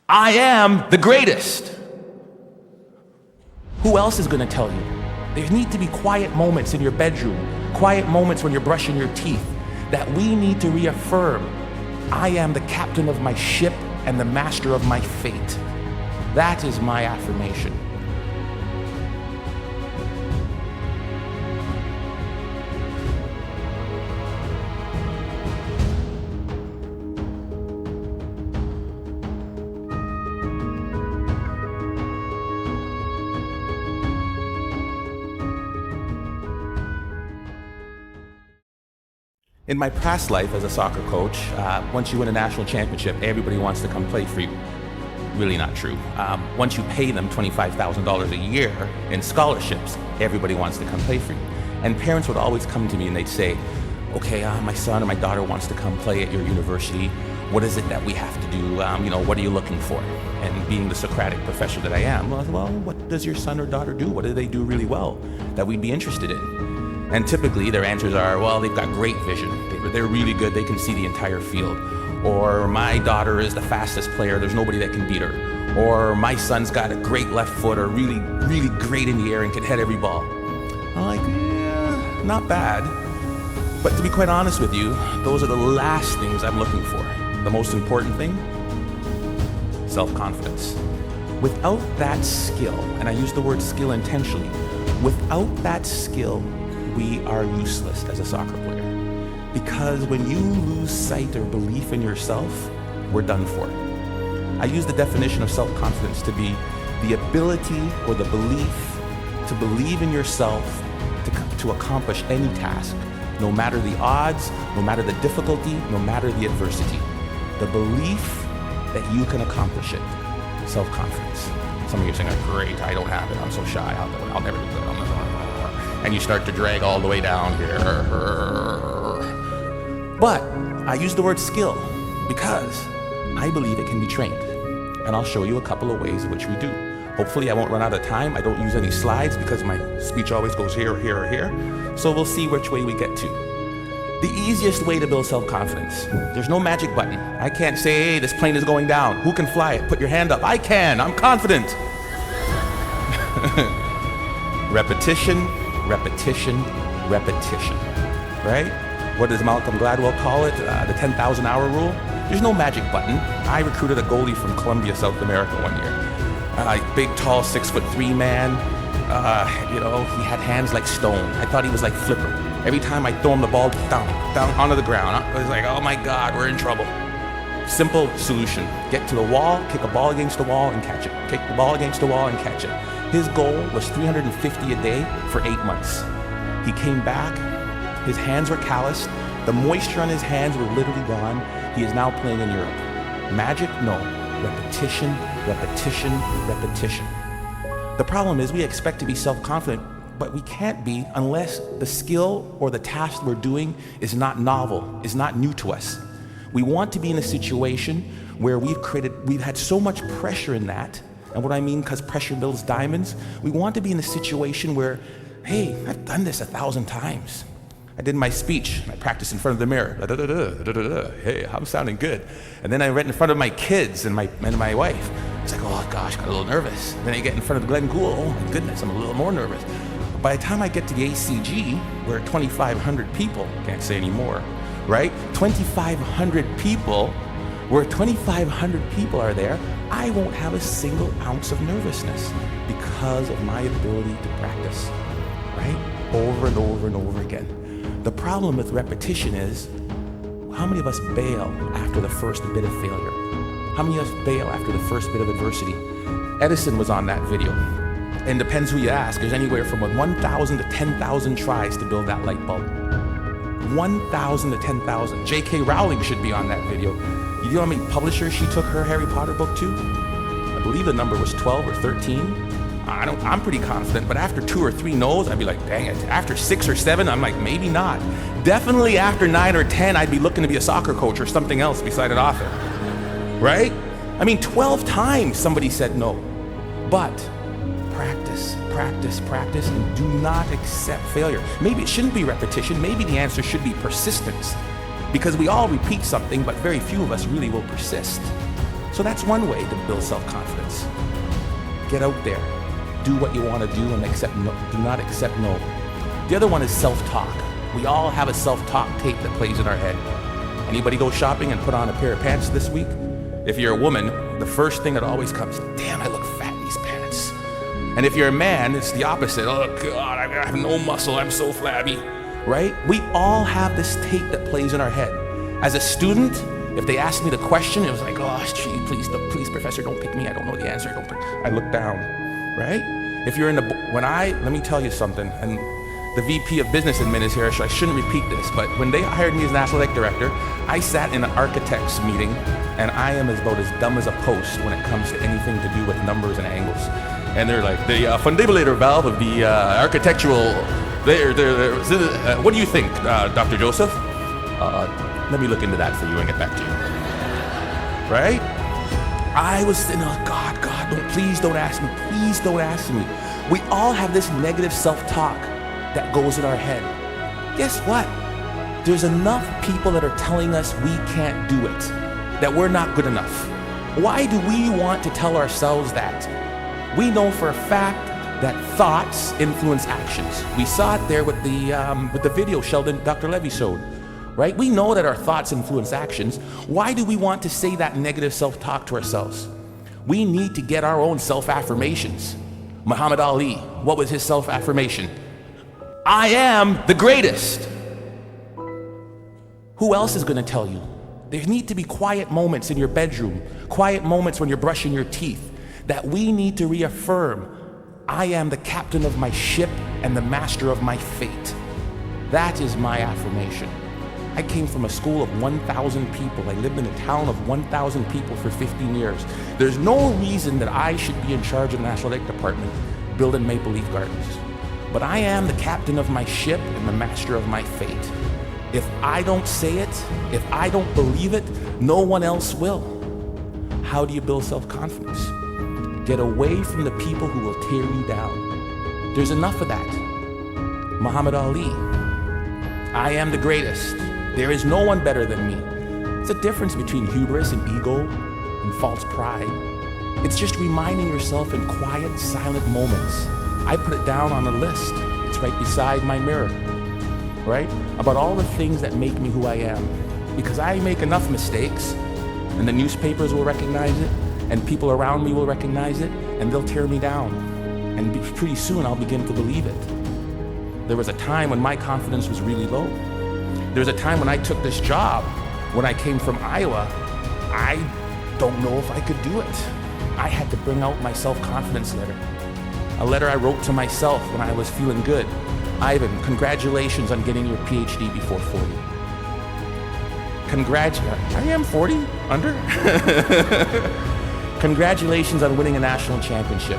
I am the greatest. Who else is gonna tell you? There need to be quiet moments in your bedroom, quiet moments when you're brushing your teeth, that we need to reaffirm, I am the captain of my ship and the master of my fate. That is my affirmation. In my past life as a soccer coach, once you win a national championship, everybody wants to come play for you. Really not true. Once you pay them $25,000 a year in scholarships, everybody wants to come play for you. And parents would always come to me and they'd say, okay, my son or my daughter wants to come play at your university. What is it that we have to do? What are you looking for? And being the Socratic professor that I am, well, what does your son or daughter do? What do they do really well that we'd be interested in? And typically their answers are, well, they've got great vision. They're really good. They can see the entire field. Or my daughter is the fastest player. There's nobody that can beat her. Or my son's got a great left foot or really, really great in the air and can head every ball. I'm like, yeah, not bad. But to be quite honest with you, those are the last things I'm looking for. The most important thing, self-confidence. Without that skill, and I use the word skill intentionally, without that skill, we are useless as a soccer player. Because when you lose sight or belief in yourself, we're done for. I use the definition of self-confidence to be the ability or the belief to believe in yourself to accomplish any task, no matter the odds, no matter the difficulty, no matter the adversity. The belief that you can accomplish it. Self-confidence. Some of you are saying, great, I don't have it, I'm so shy, I'll never do that. And you start to drag all the way down here. But I use the word skill because I believe it can be trained. And I'll show you a couple of ways in which we do. Hopefully I won't run out of time. I don't use any slides because my speech always goes here, here, or here. So we'll see which way we get to. The easiest way to build self-confidence. There's no magic button. I can't say, hey, this plane is going down. Who can fly it? Put your hand up. I can. I'm confident. Repetition. Repetition, repetition, right? What does Malcolm Gladwell call it? The 10,000 hour rule? There's no magic button. I recruited a goalie from Colombia, South America one year. Big, tall, 6'3" man. He had hands like stone. I thought he was like Flipper. Every time I throw him the ball down onto the ground, I was like, oh my God, we're in trouble. Simple solution. Get to the wall, kick a ball against the wall and catch it. Kick the ball against the wall and catch it. His goal was 350 a day for 8 months. He came back, his hands were calloused, the moisture on his hands were literally gone. He is now playing in Europe. Magic? No. Repetition, repetition, repetition. The problem is we expect to be self-confident, but we can't be unless the skill or the task we're doing is not novel, is not new to us. We want to be in a situation where we've had so much pressure in that. And what I mean, because pressure builds diamonds, we want to be in a situation where, hey, I've done this 1,000 times. I did my speech, I practiced in front of the mirror. Hey, I'm sounding good. And then I read in front of my kids and my wife. It's like, oh gosh, got a little nervous. Then I get in front of Glenn Gould, oh my goodness, I'm a little more nervous. By the time I get to the ACG, where 2,500 people, can't say anymore, right? 2,500 people, where 2,500 people are there, I won't have a single ounce of nervousness because of my ability to practice, right? Over and over and over again. The problem with repetition is, how many of us bail after the first bit of failure? How many of us bail after the first bit of adversity? Edison was on that video. And depends who you ask, there's anywhere from 1,000 to 10,000 tries to build that light bulb. 1,000 to 10,000. J.K. Rowling should be on that video. You know how many publishers she took her Harry Potter book to? I believe the number was 12 or 13. I'm pretty confident, but after 2 or 3 no's, I'd be like, dang it. After 6 or 7, I'm like, maybe not. Definitely after 9 or 10, I'd be looking to be a soccer coach or something else beside an author, right? I mean, 12 times somebody said no. But practice, practice, practice, and do not accept failure. Maybe it shouldn't be repetition. Maybe the answer should be persistence. Because we all repeat something, but very few of us really will persist. So that's one way to build self-confidence. Get out there, do what you want to do, and do not accept no. The other one is self-talk. We all have a self-talk tape that plays in our head. Anybody go shopping and put on a pair of pants this week? If you're a woman, the first thing that always comes, damn, I look fat in these pants. And if you're a man, it's the opposite. Oh God, I have no muscle, I'm so flabby, right? We all have this tape that plays in our head. As a student, if they asked me the question, it was like, oh, gee, please, professor, don't pick me. I don't know the answer. I look down, right? If you're let me tell you something, and the VP of Business Admin is here, so I shouldn't repeat this, but when they hired me as National Athletic Director, I sat in an architect's meeting, and I am about as dumb as a post when it comes to anything to do with numbers and angles. And they're like, the fundibulator valve of the architectural, what do you think, Dr. Joseph? Let me look into that for you and get back to you. Right? I was saying, oh God, please don't ask me. Please don't ask me. We all have this negative self-talk that goes in our head. Guess what? There's enough people that are telling us we can't do it, that we're not good enough. Why do we want to tell ourselves that? We know for a fact that thoughts influence actions. We saw it there with the video Sheldon, Dr. Levy showed. Right? We know that our thoughts influence actions. Why do we want to say that negative self-talk to ourselves? We need to get our own self-affirmations. Muhammad Ali, what was his self-affirmation? I am the greatest. Who else is going to tell you? There need to be quiet moments in your bedroom, quiet moments when you're brushing your teeth, that we need to reaffirm, I am the captain of my ship and the master of my fate. That is my affirmation. I came from a school of 1,000 people. I lived in a town of 1,000 people for 15 years. There's no reason that I should be in charge of the National Athletic Department building Maple Leaf Gardens. But I am the captain of my ship and the master of my fate. If I don't say it, if I don't believe it, no one else will. How do you build self-confidence? Get away from the people who will tear you down. There's enough of that. Muhammad Ali, I am the greatest. There is no one better than me. It's a difference between hubris and ego and false pride. It's just reminding yourself in quiet, silent moments. I put it down on a list. It's right beside my mirror, right? About all the things that make me who I am. Because I make enough mistakes, and the newspapers will recognize it, and people around me will recognize it, and they'll tear me down. And pretty soon I'll begin to believe it. There was a time when my confidence was really low. There was a time when I took this job, when I came from Iowa, I don't know if I could do it. I had to bring out my self-confidence letter. A letter I wrote to myself when I was feeling good. Ivan, congratulations on getting your PhD before 40. I am 40, under? Congratulations on winning a national championship.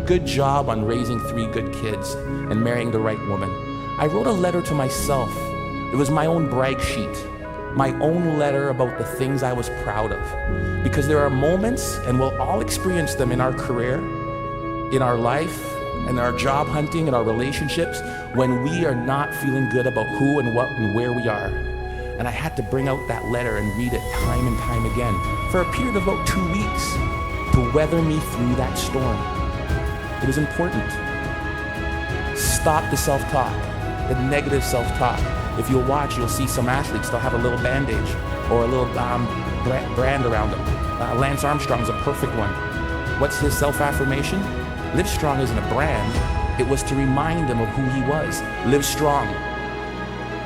Good job on raising 3 good kids and marrying the right woman. I wrote a letter to myself. It was my own brag sheet, my own letter about the things I was proud of. Because there are moments, and we'll all experience them in our career, in our life, in our job hunting, in our relationships, when we are not feeling good about who and what and where we are. And I had to bring out that letter and read it time and time again for a period of about 2 weeks to weather me through that storm. It was important. Stop the self-talk, the negative self-talk. If you'll watch, you'll see some athletes, they'll have a little bandage or a little brand around them. Lance Armstrong's a perfect one. What's his self-affirmation? Live Strong isn't a brand. It was to remind him of who he was. Live strong.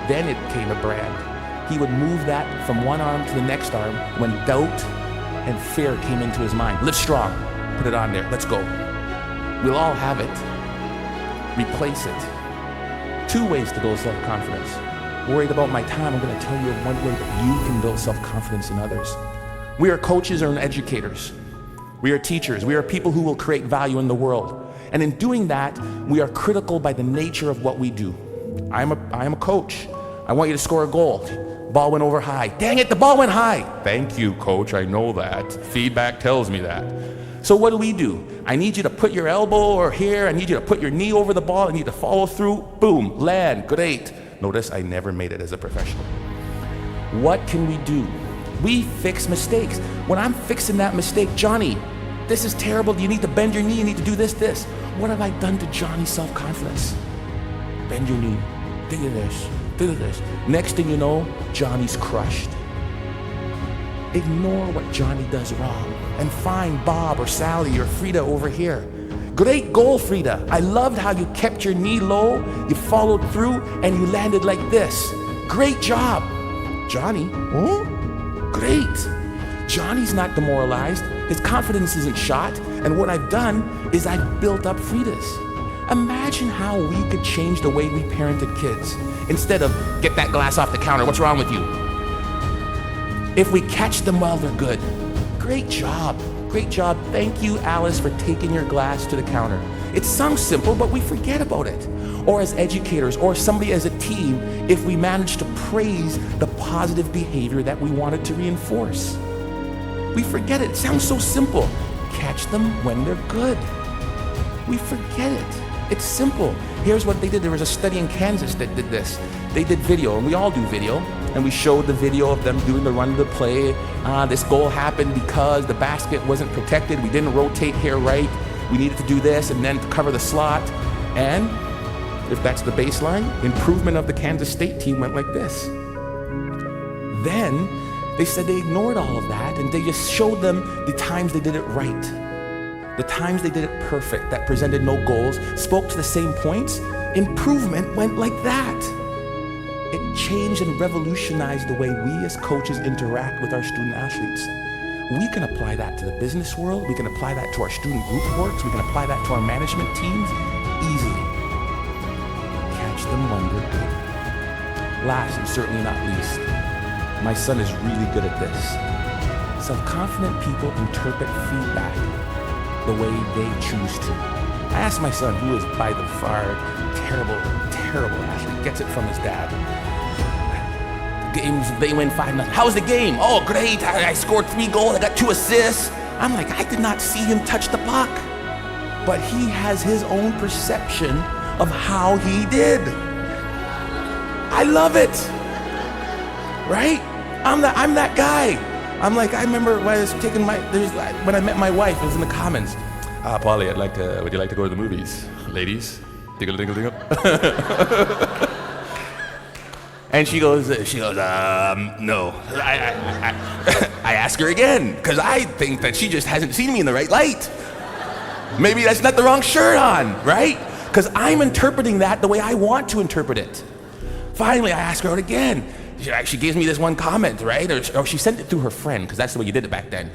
Then it became a brand. He would move that from one arm to the next arm when doubt and fear came into his mind. Live strong. Put it on there. Let's go. We'll all have it. Replace it. 2 ways to build self-confidence. Worried about my time, I'm going to tell you one way that you can build self-confidence in others. We are coaches and educators. We are teachers. We are people who will create value in the world. And in doing that, we are critical by the nature of what we do. I am a coach. I want you to score a goal. Ball went over high. Dang it, the ball went high. Thank you, coach. I know that. Feedback tells me that. So what do? I need you to put your elbow or here. I need you to put your knee over the ball. I need you to follow through. Boom, land, great. Notice I never made it as a professional. What can we do? We fix mistakes. When I'm fixing that mistake, Johnny, this is terrible. You need to bend your knee. You need to do this. What have I done to Johnny's self-confidence? Bend your knee. Do this. Next thing you know, Johnny's crushed. Ignore what Johnny does wrong and find Bob or Sally or Frida over here. Great goal, Frida. I loved how you kept your knee low, you followed through, and you landed like this. Great job. Johnny, great. Johnny's not demoralized. His confidence isn't shot. And what I've done is I've built up Frida's. Imagine how we could change the way we parented kids. Instead of, get that glass off the counter, what's wrong with you? If we catch them while they're good. Great job. Thank you, Alice, for taking your glass to the counter. It sounds simple, but we forget about it. Or as educators, or somebody as a team, if we manage to praise the positive behavior that we wanted to reinforce. We forget it. It sounds so simple. Catch them when they're good. We forget it. It's simple. Here's what they did. There was a study in Kansas that did this. They did video, and we all do video, and we showed the video of them doing the run of the play. This goal happened because the basket wasn't protected. We didn't rotate here right. We needed to do this and then to cover the slot. And if that's the baseline, improvement of the Kansas State team went like this. Then they said they ignored all of that, and they just showed them the times they did it right. The times they did it perfect, that presented no goals, spoke to the same points. Improvement went like that. It changed and revolutionized the way we as coaches interact with our student athletes. We can apply that to the business world. We can apply that to our student group works. We can apply that to our management teams easily. Catch them when they're good. Last and certainly not least, my son is really good at this. Self-confident people interpret feedback the way they choose to. I asked my son, who is by the far terrible athlete, gets it from his dad. Games, they win 5-0. How was the game? Oh, great. I scored 3 goals. I got 2 assists. I'm like, I did not see him touch the puck. But he has his own perception of how he did. I love it. Right? I'm that guy. I'm like, I remember when I was taking when I met my wife, it was in the comments. Polly, would you like to go to the movies? Ladies, dingle, dingle, dingle. And she goes, no. I ask her again, because I think that she just hasn't seen me in the right light. Maybe that's not the wrong shirt on, right? Because I'm interpreting that the way I want to interpret it. Finally, I ask her out again. She gives me this one comment, right? Or she sent it through her friend, because that's the way you did it back then.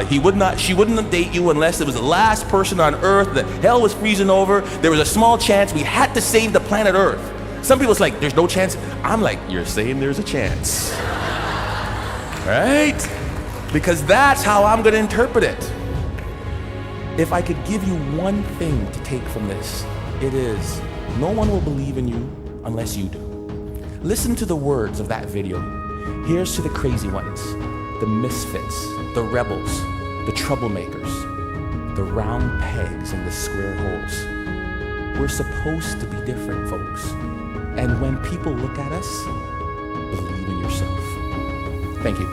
She wouldn't date you unless it was the last person on Earth. The hell was freezing over. There was a small chance we had to save the planet Earth. Some people's like, there's no chance. I'm like, you're saying there's a chance. Right? Because that's how I'm going to interpret it. If I could give you one thing to take from this, it is, no one will believe in you unless you do. Listen to the words of that video. Here's to the crazy ones, the misfits, the rebels, the troublemakers, the round pegs and the square holes. We're supposed to be different, folks. And when people look at us, believe in yourself. Thank you.